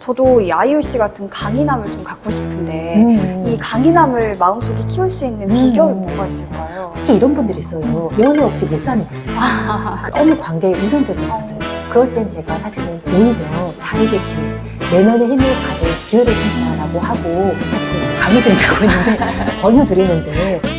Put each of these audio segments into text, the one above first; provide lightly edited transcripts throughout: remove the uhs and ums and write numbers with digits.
저도 이 IUC 같은 강인함을 좀 갖고 싶은데 이 강인함을 마음속에 키울 수 있는 비결이 뭐가 있을까요? 특히 이런 분들이 있어요. 연애 없이 못 사는 분들. 너무 관계에 의존적인 분들. 그럴 땐 제가 사실은 오히려 자에게 기회, 내면의 힘을 가질 기회를 찾자라고 하고 사실은 강요된다고 했는데 권유드리는데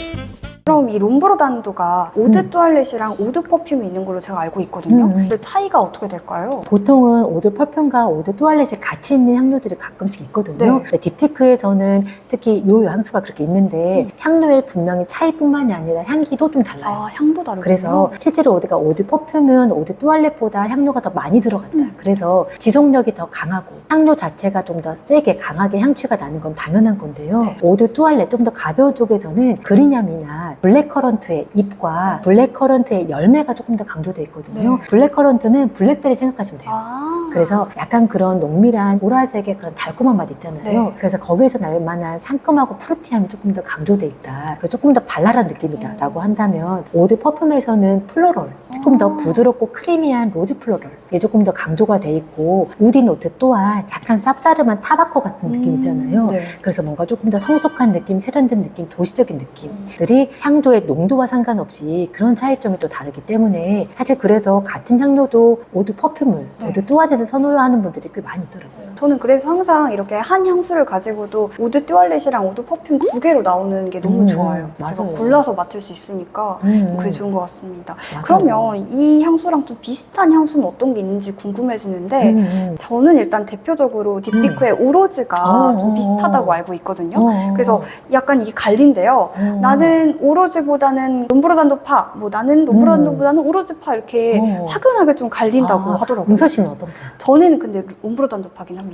그럼 이 롬브르단도가 오드 투알렛이랑 오드 퍼퓸이 있는 걸로 제가 알고 있거든요. 그 차이가 어떻게 될까요? 보통은 오드 퍼퓸과 오드 투알렛이 같이 있는 향료들이 가끔씩 있거든요. 네. 딥티크에서는 특히 요 향수가 그렇게 있는데 향료의 분명히 차이뿐만이 아니라 향기도 좀 달라요. 아, 향도 다르군요. 그래서 실제로 오드 퍼퓸은 오드 투알렛보다 향료가 더 많이 들어간다. 그래서 지속력이 더 강하고 향료 자체가 좀 더 세게 강하게 향취가 나는 건 당연한 건데요. 네. 오드 투알렛 좀 더 가벼운 쪽에서는 그린향이나 블랙커런트의 잎과 블랙커런트의 열매가 조금 더 강조되어 있거든요. 네. 블랙커런트는 블랙베리 생각하시면 돼요. 아, 그래서 약간 그런 농밀한 보라색의 그런 달콤한 맛 있잖아요. 네. 그래서 거기에서 날 만한 상큼하고 프루티함이 조금 더 강조돼 있다. 그리고 조금 더 발랄한 느낌이다 라고 한다면 오드 퍼퓸에서는 플로럴, 조금 더 부드럽고 크리미한 로즈 플로럴 이게 조금 더 강조가 돼 있고 우디 노트 또한 약간 쌉싸름한 타바코 같은 느낌 있잖아요. 네. 그래서 뭔가 조금 더 성숙한 느낌, 세련된 느낌, 도시적인 느낌들이 향조의 농도와 상관없이 그런 차이점이 또 다르기 때문에 사실 그래서 같은 향료도 오드 퍼퓸을, 네. 오드 뚜아젯을 선호하는 분들이 꽤 많이 있더라고요. 저는 그래서 항상 이렇게 한 향수를 가지고도 오드 뚜알렛이랑 오드 퍼퓸 두 개로 나오는 게 너무 좋아요. 제가 맞아요. 골라서 맡을 수 있으니까 그게 좋은 것 같습니다. 맞아요. 그러면 이 향수랑 좀 비슷한 향수는 어떤 게 있는지 궁금해지는데 저는 일단 대표적으로 딥티크의 오로즈가 좀 비슷하다고 알고 있거든요. 그래서 약간 이게 갈린데요. 나는 오로즈보다는 롬브르단도파, 뭐 나는 롬브르단도보다는 오로즈파 이렇게 확연하게 좀 갈린다고 하더라고요. 은서 씨는 어떤 거? 저는 근데 롬브르단도파긴 합니다.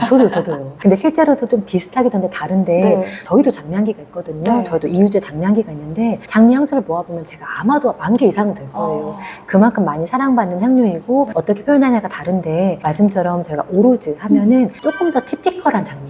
저도요. 근데 실제로도 좀 비슷하긴 한데 다른데 네. 저희도 장미향기가 있거든요. 네. 저희도 이유제 장미향기가 있는데 장미 향수를 모아보면 제가 아마도 10,000개 이상은 될 거예요. 그만큼 많이 사랑받는 향료이고 어떻게 표현하냐가 다른데 말씀처럼 저희가 오로즈 하면은 조금 더 티피컬한 장미.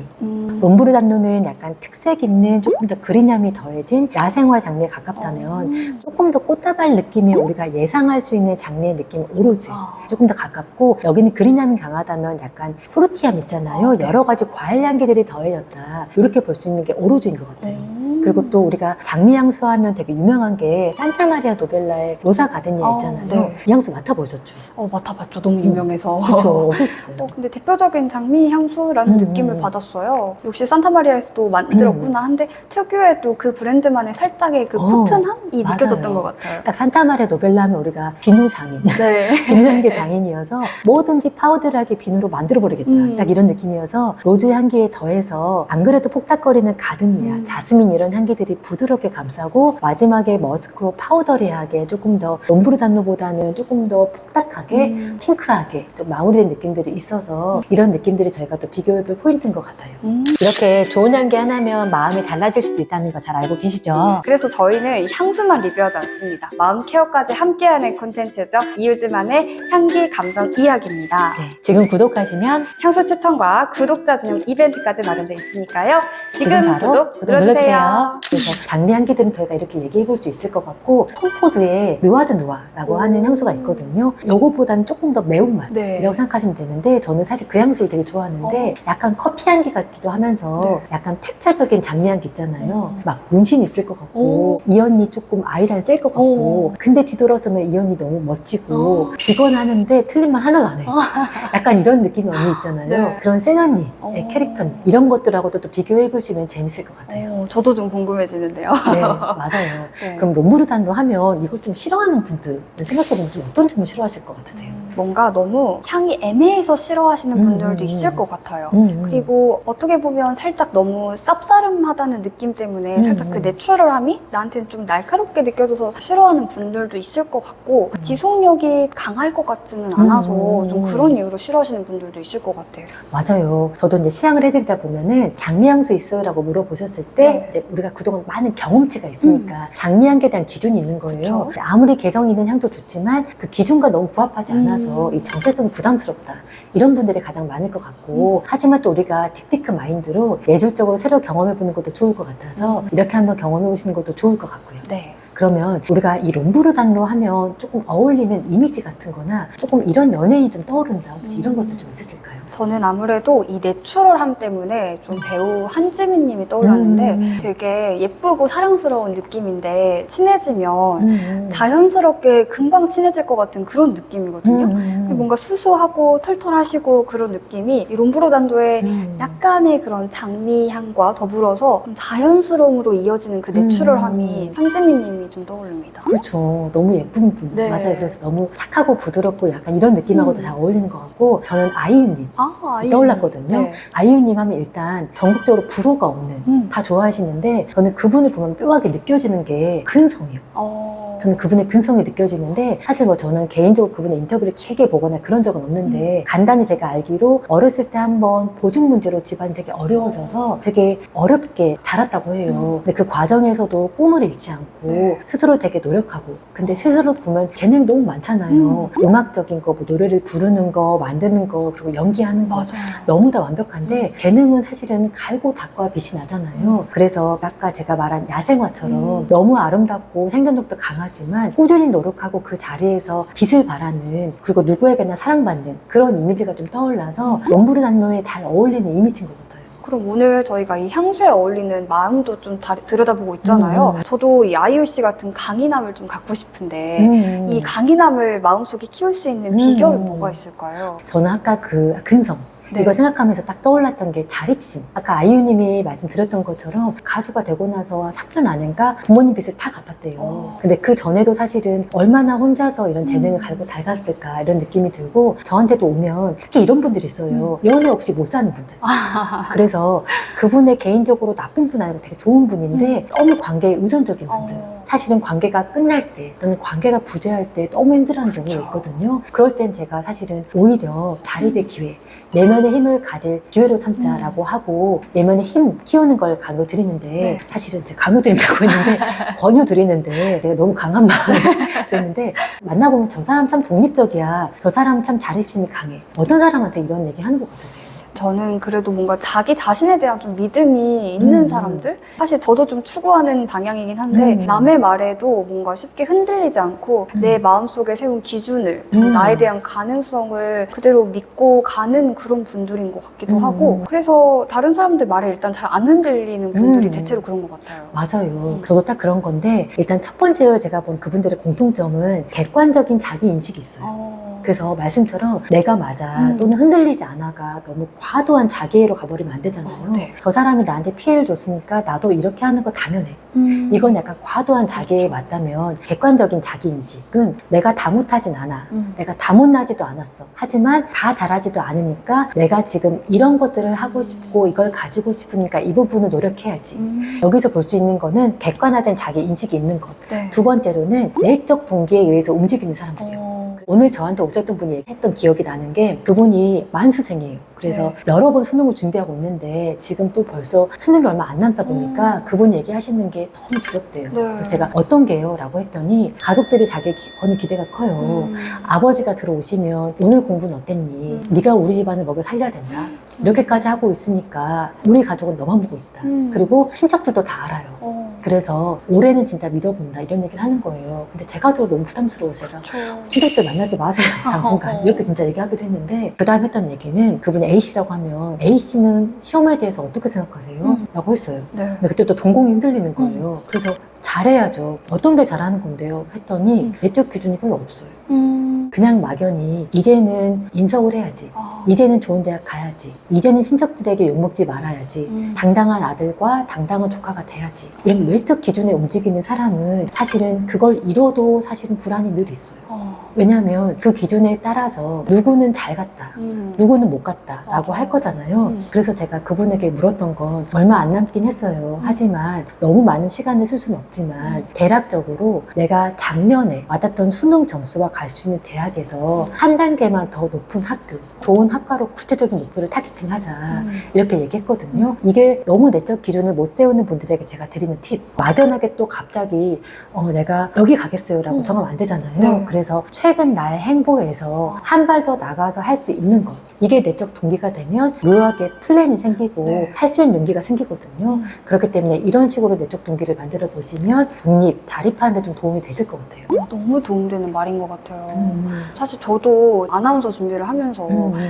롬브르단도는 약간 특색 있는 조금 더 그린함이 더해진 야생화 장미에 가깝다면 조금 더 꽃다발 느낌의 우리가 예상할 수 있는 장미의 느낌 오로즈 조금 더 가깝고 여기는 그린함이 강하다면 약간 프루티함 있잖아요. 네. 여러 가지 과일 향기들이 더해졌다 이렇게 볼 수 있는 게 오로즈인 것 같아요. 그리고 또 우리가 장미 향수 하면 되게 유명한 게 산타마리아 노벨라의 로사 가드니아 있잖아요. 네. 이 향수 맡아보셨죠? 맡아봤죠. 너무 유명해서. 그렇죠. 어떠셨어요? 근데 대표적인 장미 향수라는 느낌을 받았어요. 역시 산타마리아에서도 만들었구나 한데 특유의 또 그 브랜드만의 살짝의 그 포근함이 맞아요. 느껴졌던 것 같아요. 딱 산타마리아 노벨라 하면 우리가 비누 장인, 네. 비누 향기 장인이어서 뭐든지 파우더하게 비누로 만들어버리겠다. 딱 이런 느낌이어서 로즈 향기에 더해서 안 그래도 폭닥거리는 가드니아, 자스민 이런 향기들이 부드럽게 감싸고 마지막에 머스크로 파우더리하게 조금 더 롬브르단도보다는 조금 더 폭닥하게 핑크하게 좀 마무리된 느낌들이 있어서 이런 느낌들이 저희가 또 비교해볼 포인트인 것 같아요. 이렇게 좋은 향기 하나면 마음이 달라질 수도 있다는 거 잘 알고 계시죠? 그래서 저희는 향수만 리뷰하지 않습니다. 마음 케어까지 함께하는 콘텐츠죠. 이유즈만의 향기 감정 이야기입니다. 네, 지금 구독하시면 향수 추천과 구독자 전용 이벤트까지 마련되어 있으니까요. 지금 바로 구독 눌러주세요. 그래서 장미 향기들은 저희가 이렇게 얘기해 볼 수 있을 것 같고 콩포드에 느와드 누아라고 하는 향수가 있거든요. 요거보다는 조금 더 매운맛이라고 네. 생각하시면 되는데 저는 사실 그 향수를 되게 좋아하는데 약간 커피 향기 같기도 하면서 약간 퇴폐적인 장미 향기 있잖아요. 막 문신이 있을 것 같고 이 언니 조금 아이라인 셀 것 같고 근데 뒤돌아서면 이 언니 너무 멋지고 직원 하는데 틀린 말 하나도 안 해. 약간 이런 느낌의 언니 있잖아요. 네. 그런 센 언니의 캐릭터 이런 것들하고도 또 비교해 보시면 재밌을 것 같아요. 저도 좀 궁금해지는데요. 네, 맞아요. 네. 그럼 롬브르단도 하면 이걸 좀 싫어하는 분들 생각해보면 좀 어떤 점을 싫어하실 것 같으세요? 뭔가 너무 향이 애매해서 싫어하시는 분들도 있을 것 같아요. 그리고 어떻게 보면 살짝 너무 쌉싸름하다는 느낌 때문에 살짝 그 내추럴함이 나한테는 좀 날카롭게 느껴져서 싫어하는 분들도 있을 것 같고 지속력이 강할 것 같지는 않아서 좀 그런 이유로 싫어하시는 분들도 있을 것 같아요. 맞아요. 저도 이제 시향을 해드리다 보면은 장미향수 있어요? 라고 물어보셨을 때 네. 이제 우리가 그동안 많은 경험치가 있으니까 장미향기에 대한 기준이 있는 거예요. 그쵸? 아무리 개성 있는 향도 좋지만 그 기준과 너무 부합하지 않아서 이 정체성이 부담스럽다. 이런 분들이 가장 많을 것 같고 하지만 또 우리가 딥티크 마인드로 예술적으로 새로 경험해보는 것도 좋을 것 같아서 이렇게 한번 경험해보시는 것도 좋을 것 같고요. 네. 그러면 우리가 이 롬브르단으로 하면 조금 어울리는 이미지 같은 거나 조금 이런 연예인이 좀 떠오른다. 혹시 이런 것도 좀 있으실까요? 저는 아무래도 이 내추럴함 때문에 좀 배우 한지민 님이 떠올랐는데 되게 예쁘고 사랑스러운 느낌인데 친해지면 자연스럽게 금방 친해질 것 같은 그런 느낌이거든요. 뭔가 수수하고 털털하시고 그런 느낌이 이 롬브르단도의 약간의 그런 장미향과 더불어서 좀 자연스러움으로 이어지는 그 내추럴함이 한지민 님이 좀 떠오릅니다. 그렇죠. 너무 예쁜 분. 네. 맞아요. 그래서 너무 착하고 부드럽고 약간 이런 느낌하고도 잘 어울리는 것 같고 저는 아이유님. 아이유. 떠올랐거든요. 네. 아이유님 하면 일단 전국적으로 불호가 없는 다 좋아하시는데 저는 그분을 보면 묘하게 느껴지는 게 근성이요. 저는 그분의 근성이 느껴지는데 사실 뭐 저는 개인적으로 그분의 인터뷰를 길게 보거나 그런 적은 없는데 간단히 제가 알기로 어렸을 때 한번 보증 문제로 집안이 되게 어려워져서 되게 어렵게 자랐다고 해요. 근데 그 과정에서도 꿈을 잃지 않고 스스로 되게 노력하고 근데 스스로 보면 재능이 너무 많잖아요. 음악적인 거, 뭐 노래를 부르는 거, 만드는 거 그리고 연기하는 거 맞아요. 너무 다 완벽한데 재능은 사실은 갈고 닦아야 빛이 나잖아요. 그래서 아까 제가 말한 야생화처럼 너무 아름답고 생존력도 강하지만 꾸준히 노력하고 그 자리에서 빛을 발하는 그리고 누구에게나 사랑받는 그런 이미지가 좀 떠올라서 롬브르단노에 잘 어울리는 이미지인 것 같아요. 그럼 오늘 저희가 이 향수에 어울리는 마음도 좀 들여다보고 있잖아요. 저도 이 아이유 씨 같은 강인함을 좀 갖고 싶은데 이 강인함을 마음속에 키울 수 있는 비결은 뭐가 있을까요? 저는 아까 그 근성 네. 이거 생각하면서 딱 떠올랐던 게 자립심. 아까 아이유님이 말씀드렸던 것처럼 가수가 되고 나서 3년 안인가 부모님 빚을 다 갚았대요. 근데 그 전에도 사실은 얼마나 혼자서 이런 재능을 갈고 닳았을까 이런 느낌이 들고 저한테도 오면 특히 이런 분들이 있어요. 연애 없이 못 사는 분들. 그래서 그분의 개인적으로 나쁜 분 아니고 되게 좋은 분인데 너무 관계에 의존적인 분들. 사실은 관계가 끝날 때 또는 관계가 부재할 때 너무 힘들어하는 경우가 있거든요. 그럴 땐 제가 사실은 오히려 자립의 기회 내면의 힘을 가질 기회로 삼자라고 하고 내면의 힘 키우는 걸 강요드리는데 사실은 제가 강요드린다고 했는데 권유드리는데 내가 너무 강한 마음에 그랬는데 만나보면 저 사람 참 독립적이야 저 사람 참 자립심이 강해 어떤 사람한테 이런 얘기 하는 것 같으세요? 저는 그래도 뭔가 자기 자신에 대한 좀 믿음이 있는 사람들? 사실 저도 좀 추구하는 방향이긴 한데 남의 말에도 뭔가 쉽게 흔들리지 않고 내 마음속에 세운 기준을 나에 대한 가능성을 그대로 믿고 가는 그런 분들인 것 같기도 하고 그래서 다른 사람들 말에 일단 잘 안 흔들리는 분들이 대체로 그런 것 같아요. 맞아요. 저도 딱 그런 건데 일단 첫 번째로 제가 본 그분들의 공통점은 객관적인 자기 인식이 있어요. 그래서 말씀처럼 내가 맞아 또는 흔들리지 않아가 너무 과도한 자기애로 가버리면 안 되잖아요. 저 사람이 나한테 피해를 줬으니까 나도 이렇게 하는 거 당연해. 이건 약간 과도한 자기애에 맞다면 객관적인 자기인식은 내가 다 못하진 않아. 내가 다 못나지도 않았어. 하지만 다 잘하지도 않으니까 내가 지금 이런 것들을 하고 싶고 이걸 가지고 싶으니까 이 부분을 노력해야지. 여기서 볼 수 있는 거는 객관화된 자기인식이 있는 것. 두 번째로는 내적 동기에 의해서 움직이는 사람들이요. 오늘 저한테 오셨던 분이 했던 기억이 나는 게 그분이 만수생이에요. 그래서 여러 번 수능을 준비하고 있는데 지금 또 벌써 수능이 얼마 안 남다 보니까 그분 얘기하시는 게 너무 두렵대요. 그래서 제가 어떤 게요? 라고 했더니 가족들이 자기에 거는 기대가 커요. 아버지가 들어오시면 오늘 공부는 어땠니? 네가 우리 집안을 먹여 살려야 된다. 이렇게까지 하고 있으니까 우리 가족은 너만 보고 있다. 그리고 친척들도 다 알아요. 그래서 올해는 진짜 믿어본다 이런 얘기를 하는 거예요. 근데 제가 들어 너무 부담스러워서 제가 친척들 만나지 마세요 당분간 이렇게 진짜 얘기하기도 했는데 그 다음 했던 얘기는 그분이 A씨라고 하면 A씨는 시험에 대해서 어떻게 생각하세요? 라고 했어요. 근데 그때부터 동공이 흔들리는 거예요. 그래서 잘해야죠. 어떤 게 잘하는 건데요? 했더니 내적 기준이 별로 없어요. 그냥 막연히 이제는 인서울 해야지. 이제는 좋은 대학 가야지. 이제는 친척들에게 욕먹지 말아야지. 당당한 아들과 당당한 조카가 돼야지. 이런 외적 기준에 움직이는 사람은 사실은 그걸 이뤄도 사실은 불안이 늘 있어요. 왜냐하면 그 기준에 따라서 누구는 잘 갔다. 누구는 못 갔다. 라고 할 거잖아요. 그래서 제가 그분에게 물었던 건 얼마 안 남긴 했어요. 하지만 너무 많은 시간을 쓸 수는 없지만 대략적으로 내가 작년에 받았던 수능 점수와 갈 수 있는 대학에서 한 단계만 더 높은 학교, 좋은 학과로 구체적인 목표를 타겟팅하자 이렇게 얘기했거든요. 이게 너무 내적 기준을 못 세우는 분들에게 제가 드리는 팁. 막연하게 또 갑자기 내가 여기 가겠어요 라고 정하면 안 되잖아요. 그래서 최근 나의 행보에서 한 발 더 나가서 할 수 있는 것. 이게 내적 동기가 되면 묘하게 플랜이 생기고 네. 할 수 있는 용기가 생기거든요. 그렇기 때문에 이런 식으로 내적 동기를 만들어 보시면 독립, 자립하는 데 좀 도움이 되실 것 같아요. 너무 도움되는 말인 것 같아요. 사실 저도 아나운서 준비를 하면서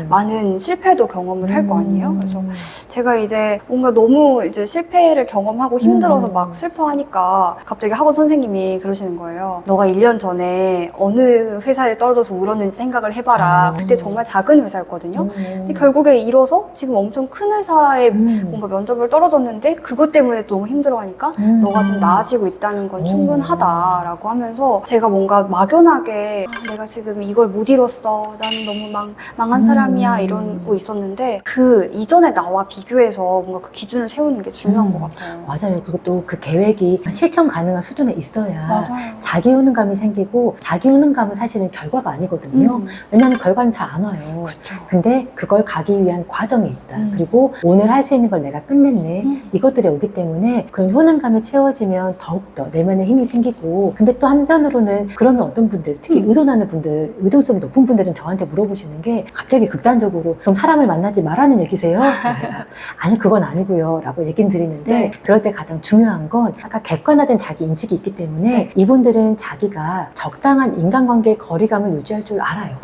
많은 실패도 경험을 할 거 아니에요. 그래서 제가 이제 뭔가 너무 이제 실패를 경험하고 힘들어서 막 슬퍼하니까 갑자기 학원 선생님이 그러시는 거예요. 너가 1년 전에 어느 회사에 떨어져서 울었는지 생각을 해봐라. 그때 정말 작은 회사였거든요. 근데 결국에 이뤄서 지금 엄청 큰 회사에 뭔가 면접을 떨어졌는데 그것 때문에 너무 힘들어하니까 너가 지금 나아지고 있다는 건 충분하다라고 하면서 제가 뭔가 막연하게 내가 지금 이걸 못 이뤘어. 나는 너무 망한 사람이야 이러고 있었는데 그 이전의 나와 비교해서 뭔가 그 기준을 세우는 게 중요한 것 같아요. 맞아요. 그리고 또 그 계획이 실천 가능한 수준에 있어야 맞아요. 자기 효능감이 생기고 자기 효능감은 사실은 결과가 아니거든요. 왜냐하면 결과는 잘 안 와요. 그렇죠. 근데 그걸 가기 위한 과정이 있다. 그리고 오늘 할 수 있는 걸 내가 끝냈네. 이것들이 오기 때문에 그런 효능감이 채워지면 더욱더 내면에 힘이 생기고 근데 또 한편으로는 그러면 어떤 분들 특히 의존하는 분들 의존성이 높은 분들은 저한테 물어보시는 게 갑자기 극단적으로 그럼 사람을 만나지 말라는 얘기세요? 그래서 제가 아니 그건 아니고요 라고 얘기는 드리는데 네. 그럴 때 가장 중요한 건 아까 객관화된 자기 인식이 있기 때문에 이분들은 자기가 적당한 인간관계의 거리감을 유지할 줄 알아요.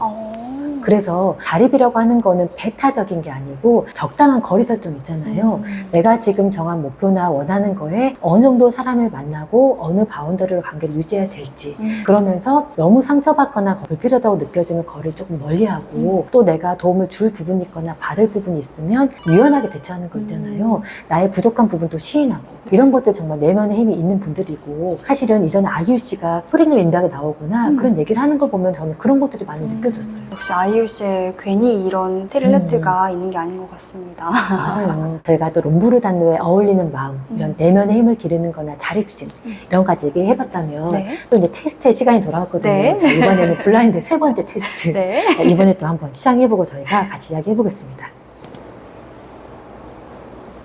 그래서 자립이라고 하는 거는 배타적인 게 아니고 적당한 거리 설정 있잖아요. 내가 지금 정한 목표나 원하는 거에 어느 정도 사람을 만나고 어느 바운더리로 관계를 유지해야 될지 그러면서 너무 상처받거나 불필요하다고 느껴지면 거리를 조금 멀리하고 또 내가 도움을 줄 부분이 있거나 받을 부분이 있으면 유연하게 대처하는 거 있잖아요. 나의 부족한 부분도 시인하고 이런 것들 정말 내면에 힘이 있는 분들이고 사실은 이전에 아이유 씨가 프리즘 인백에 나오거나 그런 얘기를 하는 걸 보면 저는 그런 것들이 많이 느껴졌어요. 역시 아이유 씨의 괜히 이런 텔레트가 있는 게 아닌 것 같습니다. 맞아요. 저희가 또 롬부르단노에 어울리는 마음, 이런 내면의 힘을 기르는 거나 자립심, 이런 까지 얘기해봤다면 네. 또 이제 테스트의 시간이 돌아왔거든요. 네. 자, 이번에는 블라인드 세 번째 테스트. 네. 자, 이번에 또 한번 시작해보고 저희가 같이 이야기해보겠습니다.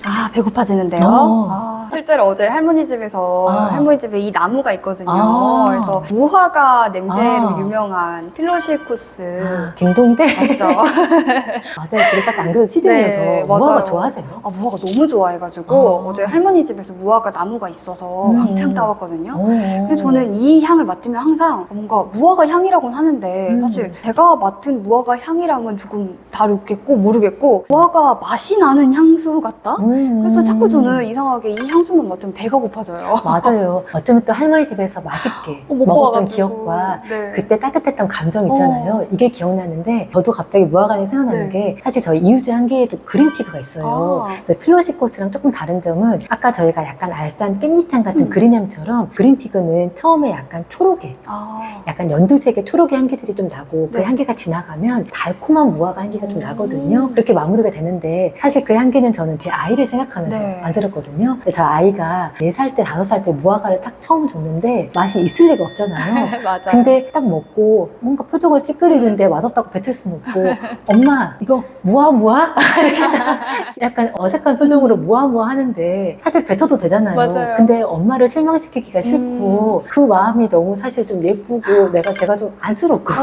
아, 배고파지는데요. 실제로 어제 할머니 집에서 할머니 집에 이 나무가 있거든요. 그래서 무화과 냄새로 유명한 필로시쿠스. 딩동대? 맞죠? 맞아요. 지금 딱 안 그래도 시즌이어서 네, 무화과 맞아요. 좋아하세요? 무화과 너무 좋아해가지고 어제 할머니 집에서 무화과 나무가 있어서 왕창 따왔거든요. 근데 저는 이 향을 맡으면 항상 뭔가 무화과 향이라고는 하는데 사실 제가 맡은 무화과 향이랑은 조금 다르겠고 모르겠고 무화과 맛이 나는 향수 같다? 그래서 자꾸 저는 이상하게 이 향수만 맡으면 배가 고파져요. 맞아요. 어쩌면 또 할머니 집에서 맛있게 먹었던 기억과 네. 그때 따뜻했던 감정 있잖아요. 이게 기억나는데 저도 갑자기 무화과가 생각나는 게 사실 저희 이유주 향기에도 그린피그가 있어요. 그래서 필로시코스랑 조금 다른 점은 아까 저희가 약간 알싸한 깻잎향 같은 그린향처럼 그린피그는 처음에 약간 초록에 약간 연두색의 초록의 향기들이 좀 나고 그 향기가 지나가면 달콤한 무화과 향기가 좀 나거든요. 그렇게 마무리가 되는데 사실 그 향기는 저는 제 아이를 생각하면서 만들었거든요. 저 아이가 4살 때, 5살 때 무화과를 딱 처음 줬는데 맛이 있을 리가 없잖아요. 맞아요. 근데 딱 먹고 뭔가 표정을 찌끄리는데 맛없다고 뱉을 수는 없고 엄마 이거 무화? 이렇게 약간 어색한 표정으로 무화 하는데 사실 뱉어도 되잖아요. 맞아요. 근데 엄마를 실망시키기가 싫고 그 마음이 너무 사실 좀 예쁘고 제가 좀 안쓰럽고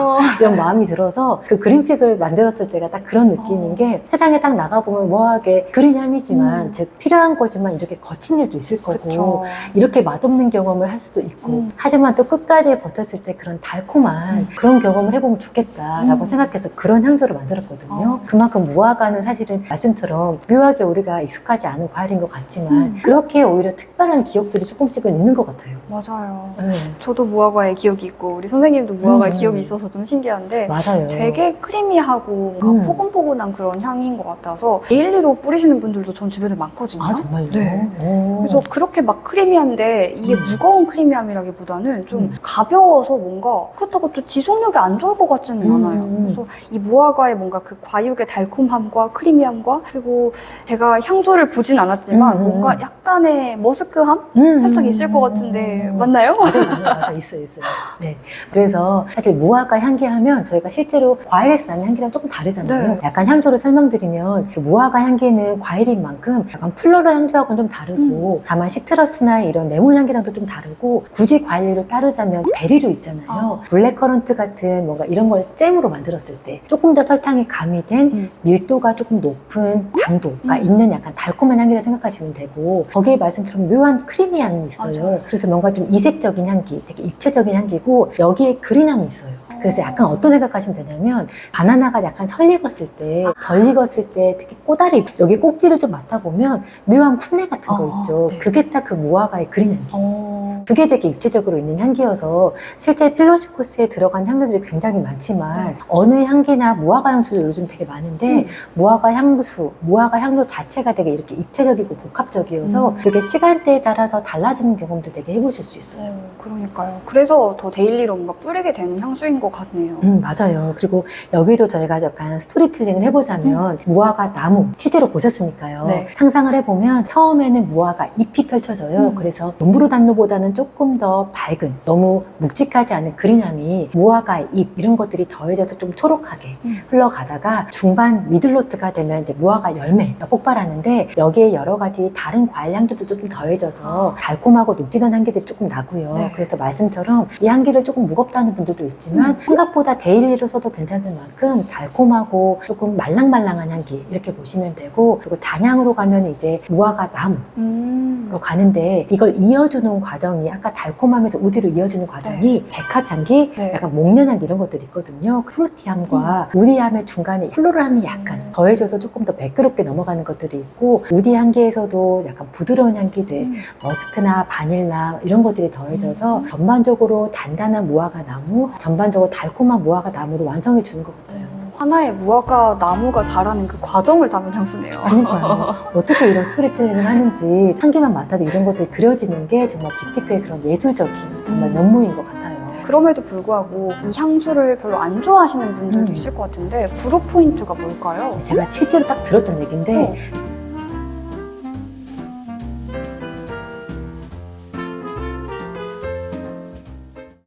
이런 마음이 들어서 그 그린픽을 만들었을 때가 딱 그런 느낌인 게 세상에 딱 나가보면 뭐하게 그린 향이지만 즉 필요한 거지만 이렇게 거친 일도 있을 거고 그쵸. 이렇게 맛없는 경험을 할 수도 있고 하지만 또 끝까지 버텼을 때 그런 달콤한 그런 경험을 해보면 좋겠다라고 생각해서 그런 향조를 만들었거든요. 그만큼 무화과는 사실은 말씀처럼 묘하게 우리가 익숙하지 않은 과일인 것 같지만 그렇게 오히려 특별한 기억들이 조금씩은 있는 것 같아요. 맞아요. 네. 저도 무화과의 기억이 있고 우리 선생님도 무화과의 기억이 있어서 좀 신기한데 맞아요. 되게 크리미하고 뭔가 포근포근한 그런 향인 것 같아서 데일리로 뿌리시는 분들도 전 주변에 많거든요. 아 정말요? 네. 오. 그래서 그렇게 막 크리미한데 이게 무거운 크리미함이라기보다는 좀 가벼워서 뭔가 그렇다고 또 지속력이 안 좋을 것 같지는 않아요. 그래서 이 무화과의 뭔가 그 과육의 달콤함과 크리미함과 그리고 제가 향조를 보진 않았지만 뭔가 약간의 머스크함? 살짝 있을 것 같은데 맞나요? 맞아요. 있어요. 네. 그래서 사실 무화과 향기하면 저희가 실제로 과일에서 나는 향기랑 조금 다르잖아요. 네. 약간 향조를 설명드리면 그 무화과 향기는 과일인 만큼 약간 플로럴 향조하고는 좀 다르고 향기고 다만 시트러스나 이런 레몬 향기랑도 좀 다르고 굳이 과일류를 따르자면 베리류 있잖아요. 블랙커런트 같은 뭔가 이런 걸 잼으로 만들었을 때 조금 더 설탕이 가미된 밀도가 조금 높은 당도가 있는 약간 달콤한 향기라 생각하시면 되고 거기에 말씀처럼 묘한 크리미함이 있어요. 맞아요. 그래서 뭔가 좀 이색적인 향기, 되게 입체적인 향기고 여기에 그린함이 있어요. 그래서 약간 어떤 생각하시면 되냐면 바나나가 약간 설 익었을 때, 덜 익었을 때 특히 꼬다리 여기 꼭지를 좀 맡아보면 묘한 풋내 같은 거 있죠. 네. 그게 딱 그 무화과의 그린 향기. 그게 되게 입체적으로 있는 향기여서 실제 필로시 코스에 들어간 향료들이 굉장히 많지만 어느 향기나 무화과 향수도 요즘 되게 많은데 무화과 향수, 무화과 향료 자체가 되게 이렇게 입체적이고 복합적이어서 되게 시간대에 따라서 달라지는 경험도 되게 해보실 수 있어요. 그러니까요. 그래서 더 데일리로 뭔가 뿌리게 되는 향수인 것 같네요. 맞아요. 그리고 여기도 저희가 약간 스토리텔링을 해보자면 무화과 나무 실제로 보셨으니까요. 네. 상상을 해보면 처음에는 무화과 잎이 펼쳐져요. 그래서 롬브르단로보다는 조금 더 밝은 너무 묵직하지 않은 그린함이 무화과 잎 이런 것들이 더해져서 좀 초록하게 흘러가다가 중반 미들노트가 되면 이제 무화과 열매가 폭발하는데 여기에 여러 가지 다른 과일 향들도 조금 더해져서 달콤하고 녹진한 향기들이 조금 나고요. 네. 그래서 말씀처럼 이 향기를 조금 무겁다는 분들도 있지만 생각보다 데일리로 써도 괜찮을 만큼 달콤하고 조금 말랑말랑한 향기 이렇게 보시면 되고 그리고 잔향으로 가면 이제 무화과 나무로 가는데 이걸 이어주는 과정이 아까 달콤함에서 우디로 이어주는 과정이 백합향기, 약간 목련향 이런 것들이 있거든요. 프루티함과 우디함의 중간에 플로럴함이 약간 더해져서 조금 더 매끄럽게 넘어가는 것들이 있고 우디 향기에서도 약간 부드러운 향기들 머스크나 바닐라 이런 것들이 더해져서 전반적으로 단단한 무화과 나무, 전반적으로 달콤한 무화과 나무로 완성해 주는 것 같아요. 하나의 무화과 나무가 자라는 그 과정을 담은 향수네요. 그러니까요. 어떻게 이런 스토리텔링을 하는지 향기만 맡아도 이런 것들이 그려지는 게 정말 딥티크의 그런 예술적인 정말 면모인 것 같아요. 그럼에도 불구하고 이 향수를 별로 안 좋아하시는 분들도 있을 것 같은데 불호 포인트가 뭘까요? 제가 실제로 딱 들었던 얘기인데